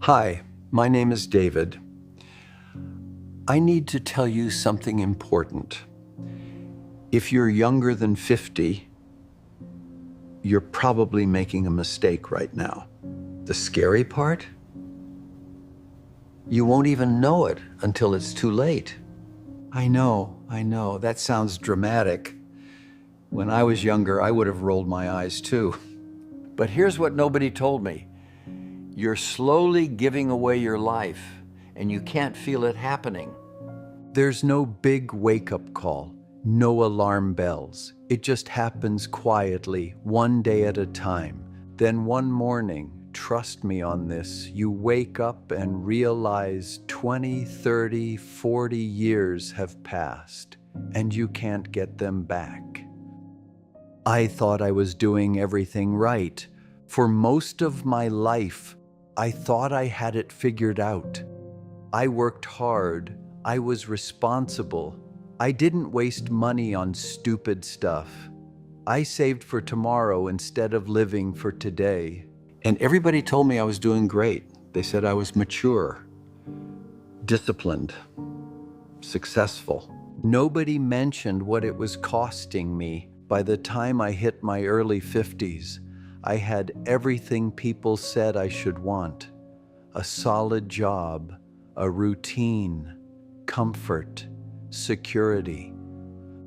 Hi, my name is David. I need to tell you something important. If you're younger than 50, you're probably making a mistake right now. The scary part? You won't even know it until it's too late. I know, that sounds dramatic. When I was younger, I would have rolled my eyes too. But here's what nobody told me. You're slowly giving away your life, and you can't feel it happening. There's no big wake-up call, no alarm bells. It just happens quietly, one day at a time. Then one morning, trust me on this, you wake up and realize 20, 30, 40 years have passed, and you can't get them back. I thought I was doing everything right. For most of my life, I thought I had it figured out. I worked hard. I was responsible. I didn't waste money on stupid stuff. I saved for tomorrow instead of living for today. And everybody told me I was doing great. They said I was mature, disciplined, successful. Nobody mentioned what it was costing me. By the time I hit my early 50s, I had everything people said I should want: a solid job, a routine, comfort, security.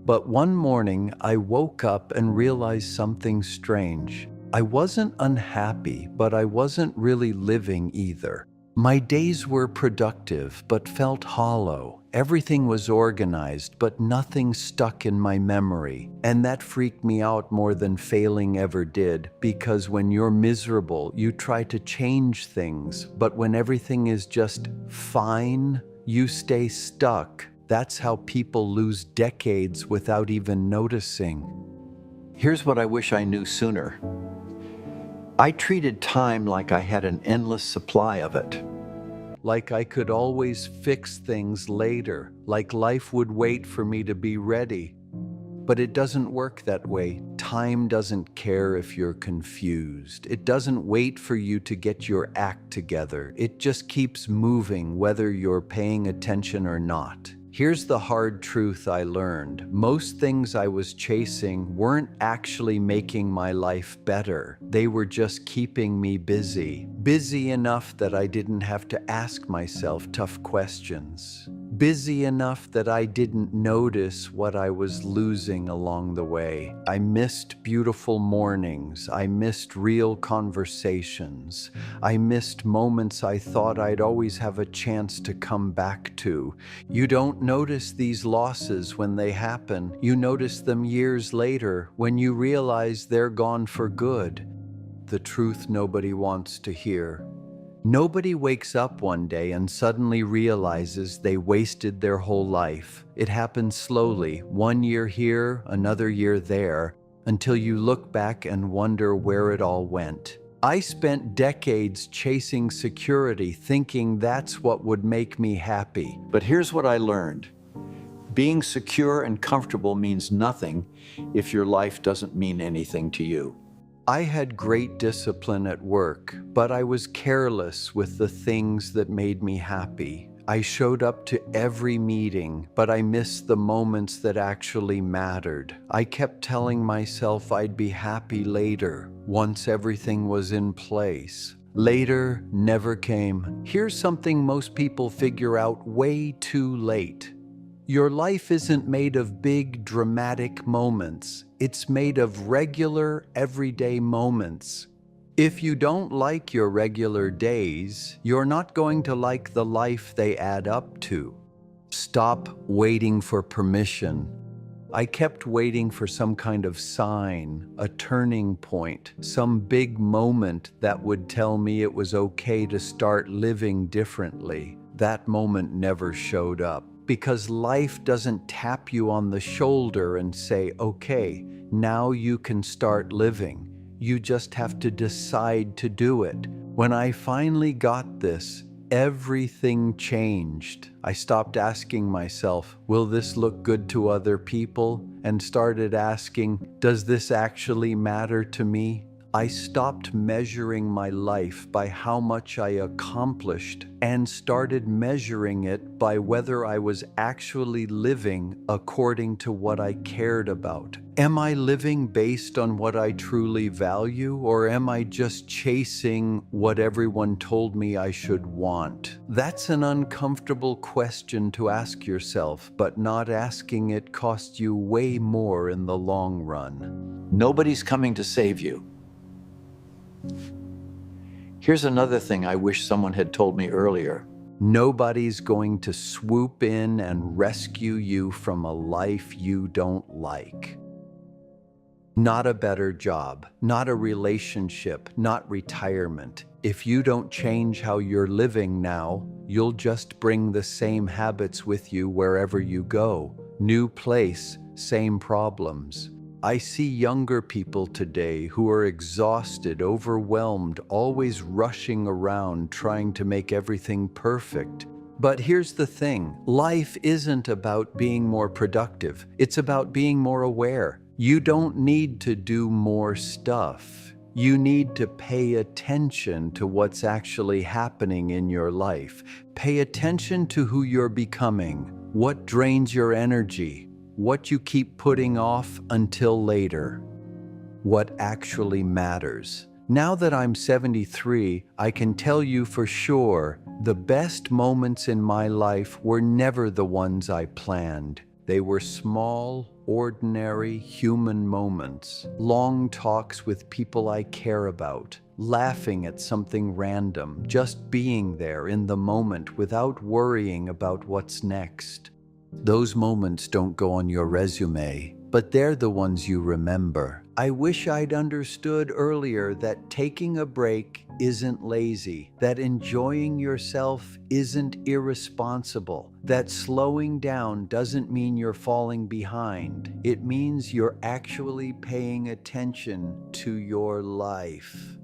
But one morning, I woke up and realized something strange. I wasn't unhappy, but I wasn't really living either. My days were productive, but felt hollow. Everything was organized, but nothing stuck in my memory. And that freaked me out more than failing ever did, because when you're miserable, you try to change things, but when everything is just fine, you stay stuck. That's how people lose decades without even noticing. Here's what I wish I knew sooner. I treated time like I had an endless supply of it. Like I could always fix things later, like life would wait for me to be ready. But it doesn't work that way. Time doesn't care if you're confused. It doesn't wait for you to get your act together. It just keeps moving whether you're paying attention or not. Here's the hard truth I learned. Most things I was chasing weren't actually making my life better. They were just keeping me busy. Busy enough that I didn't have to ask myself tough questions. Busy enough that I didn't notice what I was losing along the way. I missed beautiful mornings. I missed real conversations. I missed moments I thought I'd always have a chance to come back to. You don't notice these losses when they happen. You notice them years later when you realize they're gone for good. The truth nobody wants to hear. Nobody wakes up one day and suddenly realizes they wasted their whole life. It happens slowly, 1 year here, another year there, until you look back and wonder where it all went. I spent decades chasing security, thinking that's what would make me happy. But here's what I learned. Being secure and comfortable means nothing if your life doesn't mean anything to you. I had great discipline at work, but I was careless with the things that made me happy. I showed up to every meeting, but I missed the moments that actually mattered. I kept telling myself I'd be happy later, once everything was in place. Later never came. Here's something most people figure out way too late. Your life isn't made of big, dramatic moments. It's made of regular, everyday moments. If you don't like your regular days, you're not going to like the life they add up to. Stop waiting for permission. I kept waiting for some kind of sign, a turning point, some big moment that would tell me it was okay to start living differently. That moment never showed up. Because life doesn't tap you on the shoulder and say, okay, now you can start living. You just have to decide to do it. When I finally got this, everything changed. I stopped asking myself, will this look good to other people? And started asking, does this actually matter to me? I stopped measuring my life by how much I accomplished and started measuring it by whether I was actually living according to what I cared about. Am I living based on what I truly value, or am I just chasing what everyone told me I should want? That's an uncomfortable question to ask yourself, but not asking it costs you way more in the long run. Nobody's coming to save you. Here's another thing I wish someone had told me earlier. Nobody's going to swoop in and rescue you from a life you don't like. Not a better job, not a relationship, not retirement. If you don't change how you're living now, you'll just bring the same habits with you wherever you go. New place, same problems. I see younger people today who are exhausted, overwhelmed, always rushing around trying to make everything perfect. But here's the thing, life isn't about being more productive. It's about being more aware. You don't need to do more stuff. You need to pay attention to what's actually happening in your life. Pay attention to who you're becoming, what drains your energy, what you keep putting off until later, what actually matters. Now that I'm 73, I can tell you for sure, the best moments in my life were never the ones I planned. They were small, ordinary, human moments, long talks with people I care about, laughing at something random, just being there in the moment without worrying about what's next. Those moments don't go on your resume, but they're the ones you remember. I wish I'd understood earlier that taking a break isn't lazy, that enjoying yourself isn't irresponsible, that slowing down doesn't mean you're falling behind. It means you're actually paying attention to your life.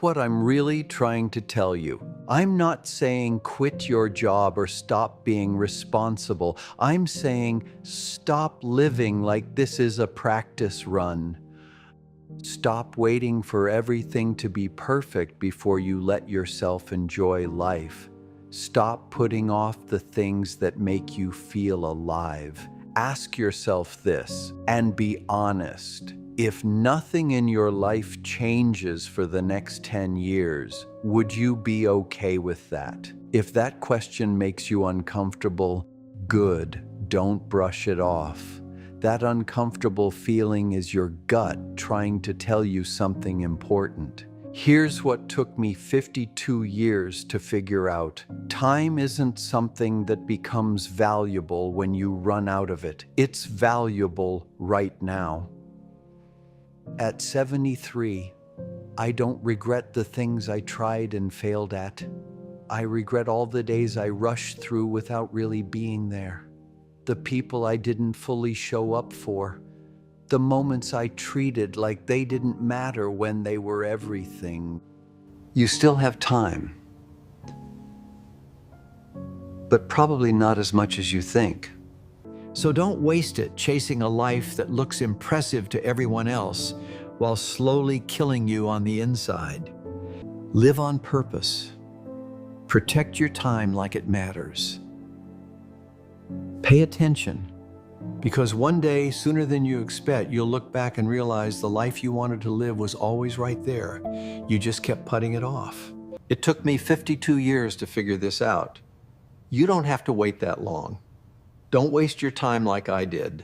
What I'm really trying to tell you, I'm not saying quit your job or stop being responsible. I'm saying stop living like this is a practice run. Stop waiting for everything to be perfect before you let yourself enjoy life. Stop putting off the things that make you feel alive. Ask yourself this and be honest. If nothing in your life changes for the next 10 years, would you be okay with that? If that question makes you uncomfortable, good, don't brush it off. That uncomfortable feeling is your gut trying to tell you something important. Here's what took me 52 years to figure out. Time isn't something that becomes valuable when you run out of it. It's valuable right now. At 73, I don't regret the things I tried and failed at. I regret all the days I rushed through without really being there. The people I didn't fully show up for. The moments I treated like they didn't matter when they were everything. You still have time, but probably not as much as you think. So don't waste it chasing a life that looks impressive to everyone else while slowly killing you on the inside. Live on purpose. Protect your time like it matters. Pay attention, because one day, sooner than you expect, you'll look back and realize the life you wanted to live was always right there. You just kept putting it off. It took me 52 years to figure this out. You don't have to wait that long. Don't waste your time like I did.